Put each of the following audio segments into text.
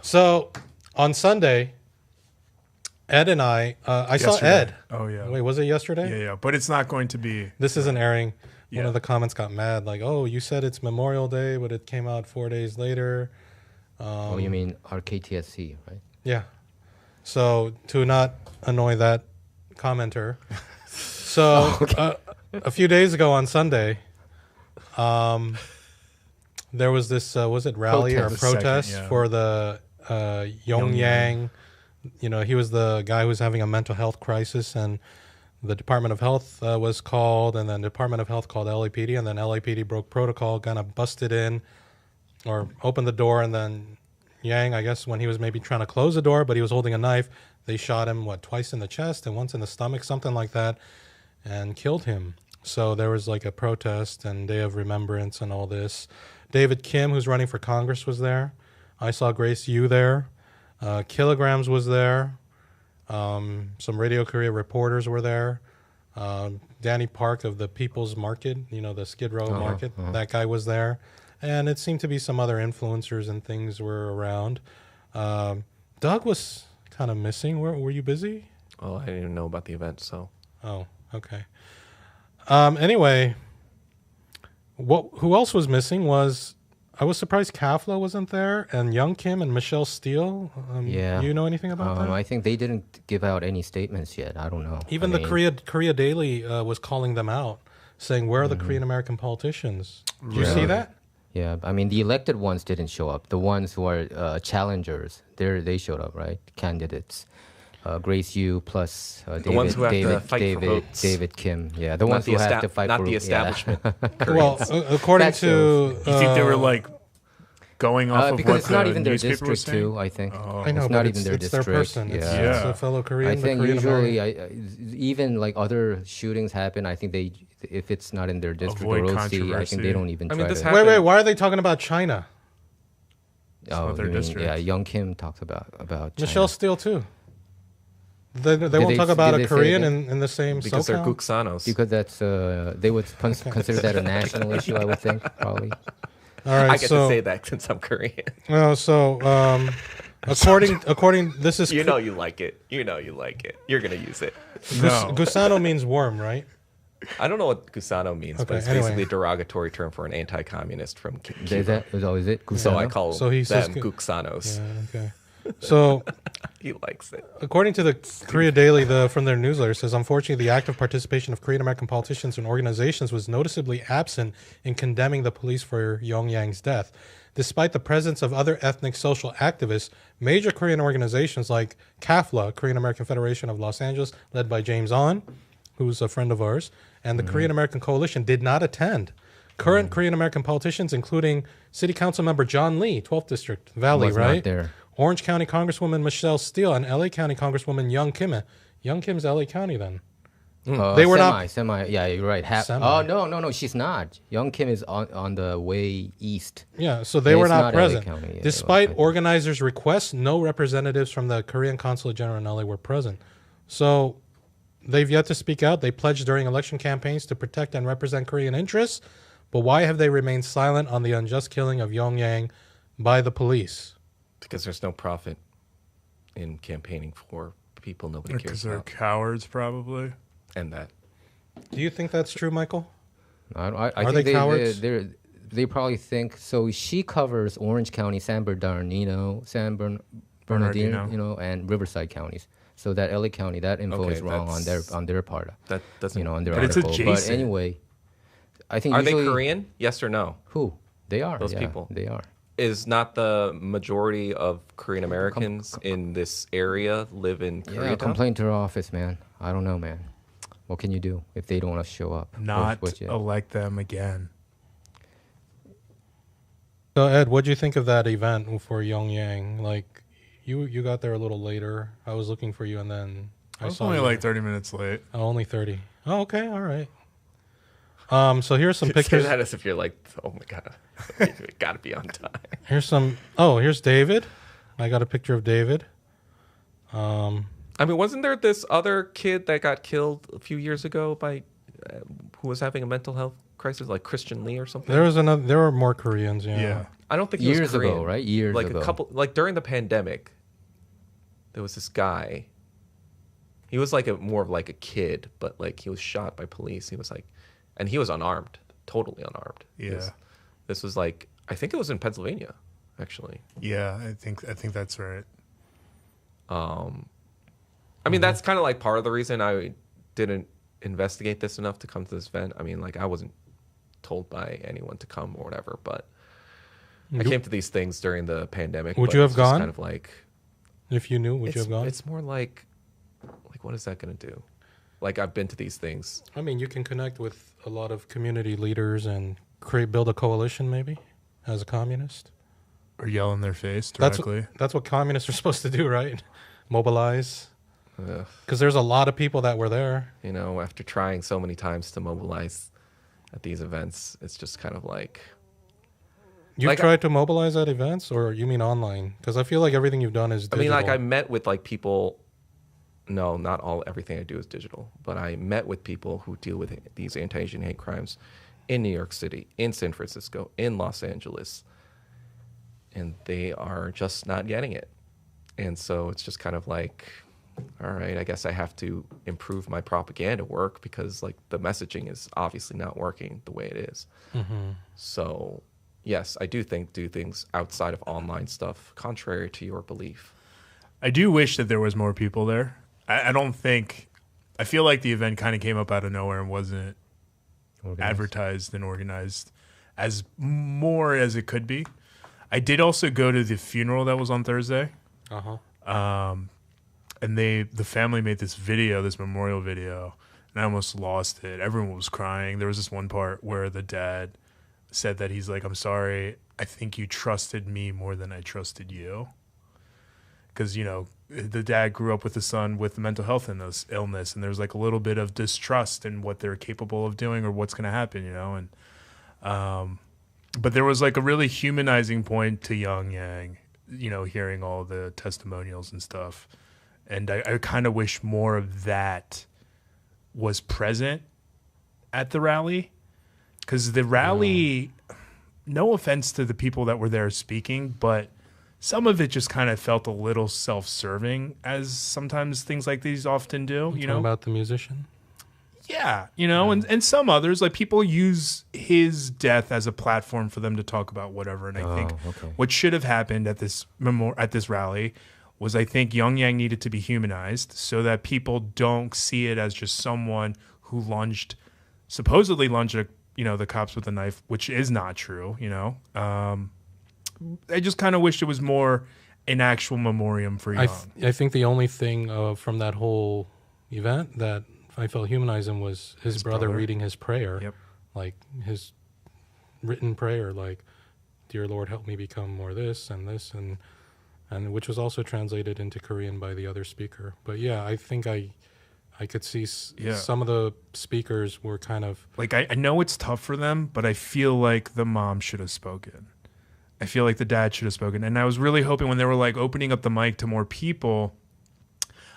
So on Sunday, Ed and I saw Ed. Oh, yeah. Wait, was it yesterday? Yeah. But it's not going to be. This isn't airing. Yeah. One of the comments got mad, like, "Oh, you said it's Memorial Day, but it came out 4 days later." Oh, you mean RKTSC, right? Yeah. So to not annoy that commenter, so a few days ago on Sunday, there was this was it rally or protest for the Yongyang. You know, he was the guy who was having a mental health crisis, and the Department of Health was called, and then the Department of Health called LAPD, and then LAPD broke protocol, kind of busted in or opened the door, and then Yang, I guess when he was maybe trying to close the door, but he was holding a knife, they shot him, twice in the chest and once in the stomach, something like that, and killed him. So there was like a protest and Day of Remembrance and all this. David Kim, who's running for Congress, was there. I saw Grace Yu there. Kilograms was there. Some Radio Korea reporters were there. Danny Park of the People's Market, you know, the Skid Row Market, that guy was there. And it seemed to be some other influencers and things were around. Doug was kind of missing. Were you busy? Well, I didn't even know about the event, so. Oh, okay. Anyway, who else was missing was, I was surprised Kafla wasn't there, and Young Kim and Michelle Steele. Yeah. You know anything about that? I think they didn't give out any statements yet. I don't know. Even the Korea Daily was calling them out, saying, where are the Korean American politicians? Did you see that? Yeah, I mean, the elected ones didn't show up. The ones who are challengers, they showed up, right? Candidates. Grace Yu plus the ones who have to fight for votes. David Kim. Yeah, the ones who have to fight for... Not the establishment. Well, according to... You think they were like going off of because what it's not the even their newspaper was district saying? too, I think. I know, it's but not even their it's district. their person. It's a fellow Korean. I think Korean usually, even like other shootings happen, I think they, if it's not in their district Avoid or OC, I think they don't even try to... Wait, why are they talking about China? Oh, you mean, yeah, Young Kim talks about China. Michelle Steele too. They won't talk about a Korean in the same because they're SoCal? Guksanos. Because that's they would consider that a national issue, I would think, probably. All right, I get to say that since I'm Korean. Well, so according this is you know you like it. You know you like it. You're gonna use it. No. Gusano means worm, right? I don't know what Gusano means, Okay, but it's anyway. basically a derogatory term for an anti-communist from Cuba. Is it? Gusano? So I call he says them Guksanos. Yeah, okay. So He likes it. according to the Korea Daily, from their newsletter, says, unfortunately, the active participation of Korean American politicians and organizations was noticeably absent in condemning the police for Yongyang's death. Despite the presence of other ethnic social activists, major Korean organizations like KAFLA, Korean American Federation of Los Angeles, led by James On, who's a friend of ours, and the Korean American Coalition did not attend. Current Korean American politicians, including City Council member John Lee, 12th District Valley, was right? not there. Orange County Congresswoman Michelle Steele and LA County Congresswoman Young Kim. Young Kim's LA County then. They were semi. Yeah, you're right. Oh no, she's not. Young Kim is on the way east. Yeah, so they were not present. LA County, Despite organizers' requests, no representatives from the Korean Consulate General in LA were present. So they've yet to speak out. They pledged during election campaigns to protect and represent Korean interests. But why have they remained silent on the unjust killing of Yongyang by the police? Because there's no profit in campaigning for people nobody cares Because they're about. cowards, probably. And that. Do you think that's true, Michael? I Are think they cowards? They probably think so. She covers Orange County, San Bernardino, and Riverside counties. So that LA County, that info is wrong on their part. That doesn't. On their But it's article. adjacent. But anyway, I think Are they usually, Korean? Yes or no? Who they are? Those people. They are. Is not the majority of Korean Americans in this area live in Korea? Yeah, complain to her office, man. I don't know, man. What can you do if they don't want to show up? Not elect them again. So Ed, what do you think of that event for Yongyang? Like, you got there a little later. I was looking for you, and then I was only like 30 minutes late. Oh, only 30. Oh, okay, all right. So here's some Say pictures. that as if you're like, oh my god, you got to be on time. Here's some. Oh, here's David. I got a picture of David. I mean, wasn't there this other kid that got killed a few years ago by who was having a mental health crisis, like Christian Lee or something? There were more Koreans. Yeah. I don't think he was Years Korean. ago, right? Years like ago. a couple, like during the pandemic, there was this guy. He was like more of like a kid, but like he was shot by police. He was like, and he was unarmed, totally unarmed. Yeah. This was like, I think it was in Pennsylvania, actually. Yeah, I think that's right. I mean, that's kind of like part of the reason I didn't investigate this enough to come to this event. I mean, like I wasn't told by anyone to come or whatever, but I came to these things during the pandemic. Would you have gone? Kind of like, if you knew, would you have gone? It's more like what is that going to do? Like I've been to these things. I mean, you can connect with a lot of community leaders and build a coalition, maybe, as a communist. Or yell in their face directly. That's what communists are supposed to do, right? Mobilize. Because there's a lot of people that were there. You know, after trying so many times to mobilize at these events, it's just kind of like... You've tried to mobilize at events, or you mean online? Because I feel like everything you've done is digital. I mean, like I met with like people... No, not everything I do is digital. But I met with people who deal with these anti-Asian hate crimes in New York City, in San Francisco, in Los Angeles. And they are just not getting it. And so it's just kind of like... all right, I guess I have to improve my propaganda work because like the messaging is obviously not working the way it is. So yes, I do think do things outside of online stuff, contrary to your belief. I do wish that there was more people there. I don't think, I feel like the event kind of came up out of nowhere and wasn't advertised and organized as more as it could be. I did also go to the funeral that was on Thursday. And the family made this video, this memorial video, and I almost lost it. Everyone was crying. There was this one part where the dad said that he's like, I'm sorry, I think you trusted me more than I trusted you. Because, you know, the dad grew up with a son with mental health illness, and there's like a little bit of distrust in what they're capable of doing or what's going to happen, you know. And but there was like a really humanizing point to Young Yang, you know, hearing all the testimonials and stuff. And I kind of wish more of that was present at the rally. Because the rally, no offense to the people that were there speaking, but some of it just kind of felt a little self-serving, as sometimes things like these often do. You know about the musician? Yeah, you know, and some others, like people use his death as a platform for them to talk about whatever. And I think what should have happened at this rally was I think Young Yang needed to be humanized so that people don't see it as just someone who supposedly lunged at, you know, the cops with a knife, which is not true, you know. I just kind of wished it was more an actual memoriam for Young. I think the only thing from that whole event that I felt humanized him was his brother reading his prayer. Yep. Like his written prayer, like, "Dear Lord, help me become more this, and which was also translated into Korean by the other speaker. But yeah, I think I could see some of the speakers were kind of... Like, I know it's tough for them, but I feel like the mom should have spoken. I feel like the dad should have spoken. And I was really hoping when they were like opening up the mic to more people,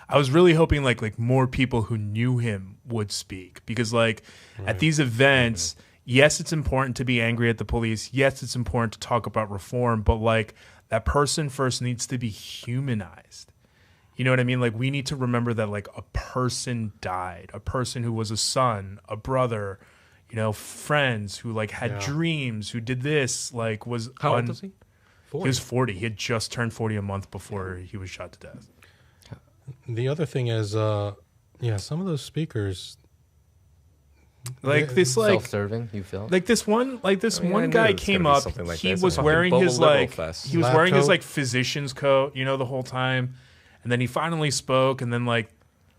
I was really hoping like more people who knew him would speak. Because like at these events, yes, it's important to be angry at the police. Yes, it's important to talk about reform, but like that person first needs to be humanized. You know what I mean? Like we need to remember that like a person died, a person who was a son, a brother, you know, friends who like had dreams, who did this, like was... How old was he? 40. He was 40. He had just turned 40 a month before he was shot to death. The other thing is, some of those speakers... Like this, like self-serving. You felt like this one guy came up. Like he this. was wearing his like he was wearing his coat. like physician's coat, you know, the whole time, and then he finally spoke, and then like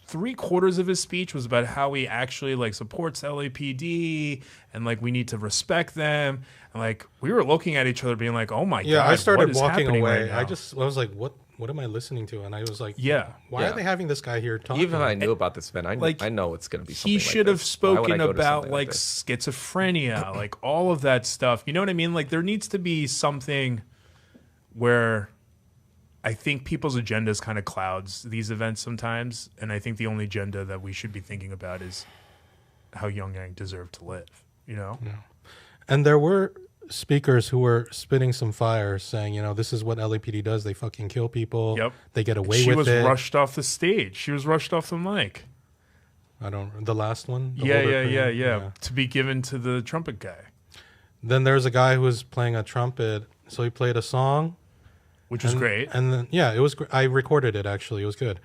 3/4 of his speech was about how he actually like supports LAPD and like we need to respect them, and like we were looking at each other being like, oh my god, I started what is walking happening away. right now? I was like, what am I listening to? And I was like, Yeah. why are they having this guy here talking? Even if I knew about this event, I know it's going to be something he like should have this. Why would I spoken go to about something like this? schizophrenia, like all of that stuff. You know what I mean? Like there needs to be something where I think people's agendas kind of clouds these events sometimes, and I think the only agenda that we should be thinking about is how Young Yang deserved to live. Yeah. And there were speakers who were spitting some fire saying, this is what LAPD does. They fucking kill people. Yep. They get away with it. She was rushed off the stage. She was rushed off the mic. The last one? Yeah. To be given to the trumpet guy. Then there's a guy who was playing a trumpet. So he played a song. Which was great. And then, it was I recorded it, actually. It was good.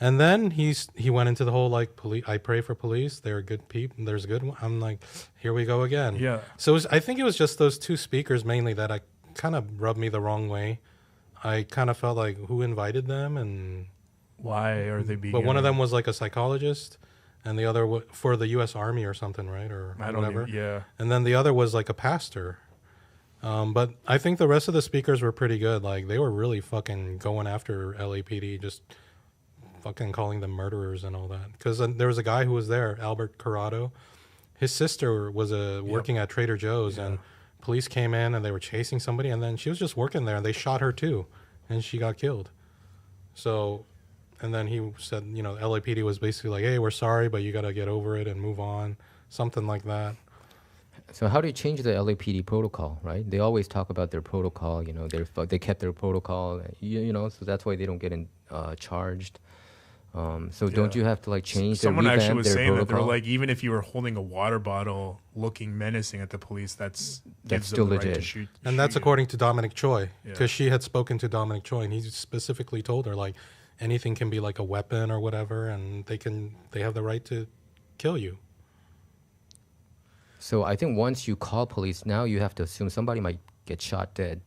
And then he went into the whole, police. I pray for police. They're good people. There's a good one. I'm like, here we go again. Yeah. So I think it was just those two speakers mainly that I kind of rubbed me the wrong way. I kind of felt like, who invited them? And why are they being... But one of them was like a psychologist, and the other for the U.S. Army or something, right? Or whatever. Yeah. And then the other was like a pastor. But I think the rest of the speakers were pretty good. Like, they were really fucking going after LAPD, just fucking calling them murderers and all that. Because there was a guy who was there, Albert Corrado. His sister was working at Trader Joe's, and police came in and they were chasing somebody, and then she was just working there, and they shot her too, and she got killed. So, and then he said, LAPD was basically like, hey, we're sorry, but you got to get over it and move on, something like that. So how do you change the LAPD protocol, right? They always talk about their protocol, they kept their protocol, so that's why they don't get charged. So don't you have to change Someone actually was saying protocol? that they were like, even if you were holding a water bottle looking menacing at the police, that's still the legit. right to shoot. And that's according to Dominic Choi, because she had spoken to Dominic Choi, and he specifically told her, anything can be like a weapon or whatever, and they have the right to kill you. So I think once you call police, now you have to assume somebody might get shot dead.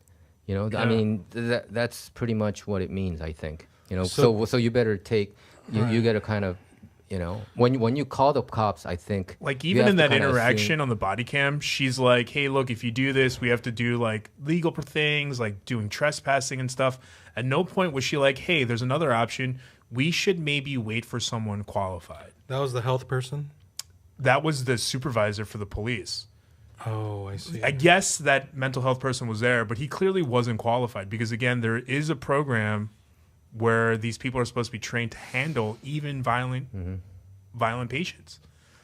I mean, that's pretty much what it means, I think. So you better take, you got to kind of, when you call the cops, I think. Even in that interaction on the body cam, she's like, hey, look, if you do this, we have to do legal things, like doing trespassing and stuff. At no point was she like, hey, there's another option. We should maybe wait for someone qualified. That was the health person? That was the supervisor for the police. Oh, I see. I guess that mental health person was there, but he clearly wasn't qualified because, again, there is a program where these people are supposed to be trained to handle even violent patients.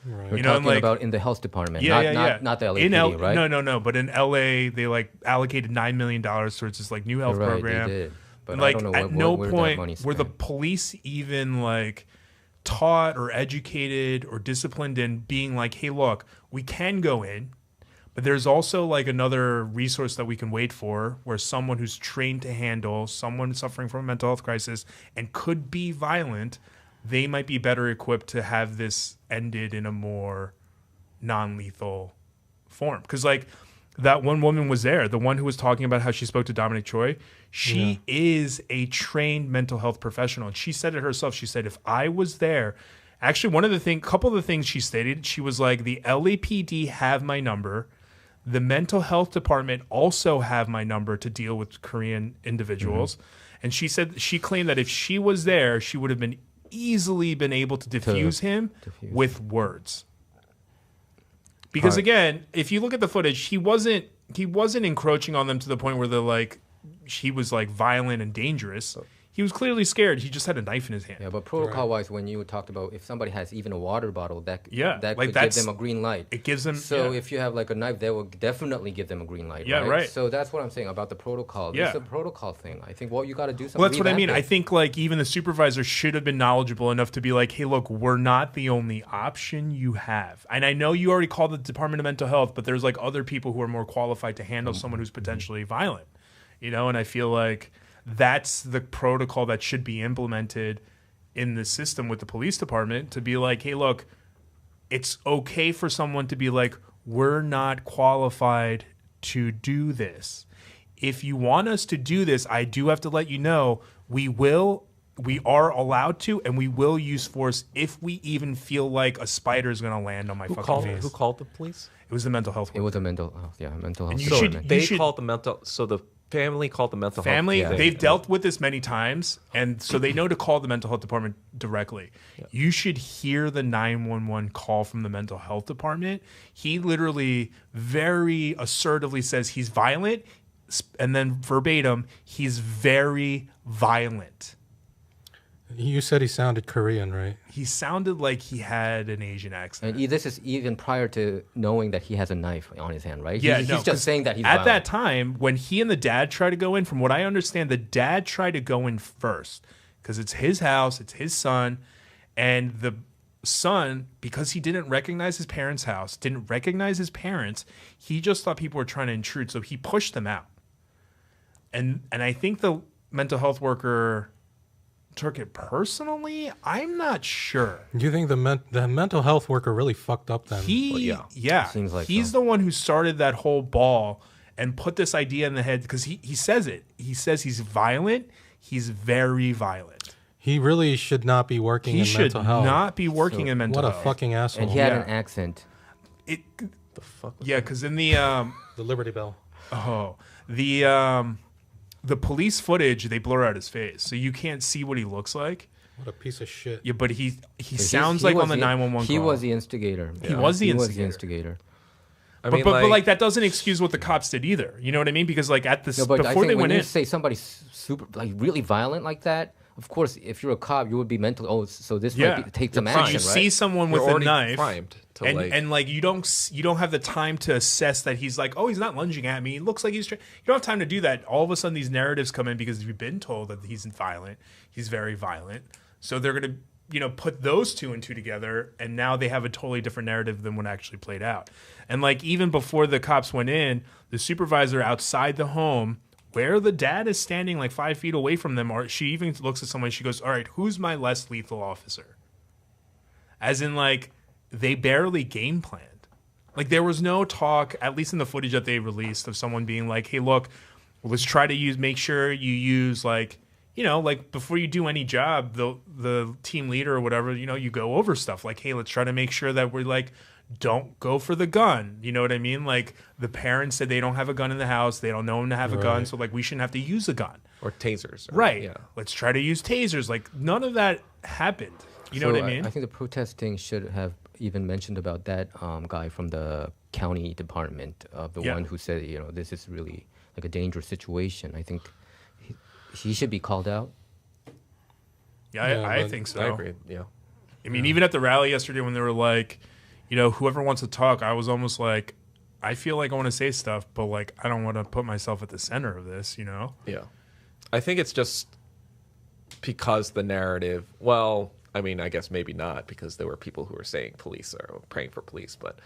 Right. We're talking about in the health department, not the LAPD, right? No. But in LA, they allocated $9 million towards this new health program. They did. But I don't know at no where point that money's were the spent. police even taught or educated or disciplined in being like, hey, look, we can go in, but there's also another resource that we can wait for where someone who's trained to handle someone suffering from a mental health crisis and could be violent, they might be better equipped to have this ended in a more non-lethal form. Because that one woman was there, the one who was talking about how she spoke to Dominic Choi. She is a trained mental health professional. And she said it herself. She said, if I was there, actually couple of the things she stated, she was like, the LAPD have my number. The mental health department also have my number to deal with Korean individuals. And she claimed that if she was there, she would have been easily been able to diffuse him with words. Because again, if you look at the footage, he wasn't encroaching on them to the point where he was violent and dangerous. He was clearly scared. He just had a knife in his hand. Yeah, but protocol-wise, when you talked about if somebody has even a water bottle, that could give them a green light. It gives them. So if you have a knife, that will definitely give them a green light. Yeah, right. So that's what I'm saying about the protocol. It's a protocol thing. I think you got to do something. Well, that's what I mean. I think even the supervisor should have been knowledgeable enough to be like, hey, look, we're not the only option you have. And I know you already called the Department of Mental Health, but there's other people who are more qualified to handle someone who's potentially violent. And I feel like that's the protocol that should be implemented in the system with the police department to be like, hey, look, it's okay for someone to be like, we're not qualified to do this. If you want us to do this, I do have to let you know we are allowed to, and we will use force if we even feel like a spider is going to land on my fucking face. Who called the police? It was the mental health. It was a mental health. Yeah, mental health. Called the mental. So the family called the mental health. They've dealt with this many times, and so they know to call the mental health department directly. Yeah. You should hear the 911 call from the mental health department. He literally very assertively says he's violent, and then verbatim, he's very violent. You said he sounded Korean, right? He sounded like he had an Asian accent. And this is even prior to knowing that he has a knife on his hand, right? Yeah, he's no, just saying that he's at violent. that time when he and the dad tried to go in. From what I understand, the dad tried to go in first because it's his house, it's his son, and the son, because he didn't recognize his parents' house, didn't recognize his parents, he just thought people were trying to intrude, so he pushed them out. And I think the mental health worker took it personally. I'm not sure. Do you think the mental health worker really fucked up then? Yeah. Seems like He's so. the one who started that whole ball and put this idea in the head because he says it. He says he's violent. He's very violent. He really should not be working in mental health. He should not be working in mental health. What a fucking asshole. And he had an accent. The fuck? Yeah, because in the the Liberty Bell. The police footage, they blur out his face, so you can't see what he looks like. What a piece of shit. Yeah, but he sounds like on the 911 call. He was the instigator. He was the instigator. I mean, but that doesn't excuse what the cops did either. You know what I mean? Because like at this No, but I before think they when went you in, say somebody's super like really violent like that, of course, if you're a cop, you would be mentally. Oh, so this might take some so action, you right? see someone with You're a knife, primed to and like you don't have the time to assess that he's like, oh, he's not lunging at me. He looks like he's. You don't have time to do that. All of a sudden, these narratives come in because you've been told that he's violent. He's very violent. So they're gonna put those two and two together, and now they have a totally different narrative than what actually played out. And like even before the cops went in, the supervisor outside the home, where the dad is standing like 5 feet away from them, or she even looks at someone, she goes, all right, who's my less lethal officer? As in like they barely game planned. Like there was no talk, at least in the footage that they released, of someone being like, hey, look, let's try to make sure you use like, like before you do any job, the team leader or whatever, you go over stuff like, hey, let's try to make sure that we're like, don't go for the gun. You know what I mean? Like the parents said they don't have a gun in the house. They don't know him to have a gun. So like we shouldn't have to use a gun. Or tasers. Right. Yeah. Let's try to use tasers. Like none of that happened. You know what I mean? I think the protesting should have even mentioned about that guy from the county department, the one who said, this is really like a dangerous situation. I think he should be called out. Yeah, I think so. I agree. Yeah. I mean, even at the rally yesterday when they were like, whoever wants to talk, I was almost like, I feel like I want to say stuff, but like I don't want to put myself at the center of this, Yeah. I think it's just because the narrative, well, I mean, I guess maybe not, because there were people who were saying police or praying for police, but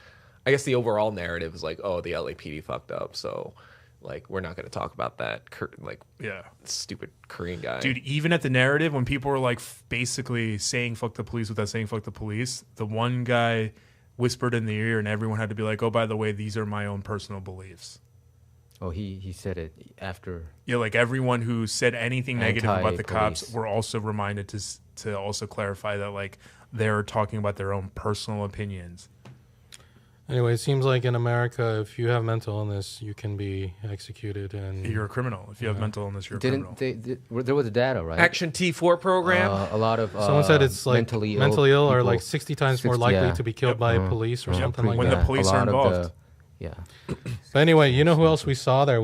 I guess the overall narrative is like, oh, the LAPD fucked up, so like we're not going to talk about that stupid Korean guy. Dude, even at the narrative when people were like basically saying fuck the police without saying fuck the police, the one guy whispered in the ear and everyone had to be like, oh, by the way, these are my own personal beliefs. Oh, he said it after. Yeah, like everyone who said anything negative about the cops Anti-police. were also reminded to also clarify that like they're talking about their own personal opinions. Anyway, it seems like in America, if you have mental illness, you can be executed, and You're a criminal. If you have mental illness, you're a criminal. There was data, right? Action T4 program. A lot of someone said it's like mentally ill are people, like 60 times more likely yeah. to be killed by police or something like When that. the police A are lot of involved. yeah. But anyway, you know who else we saw there?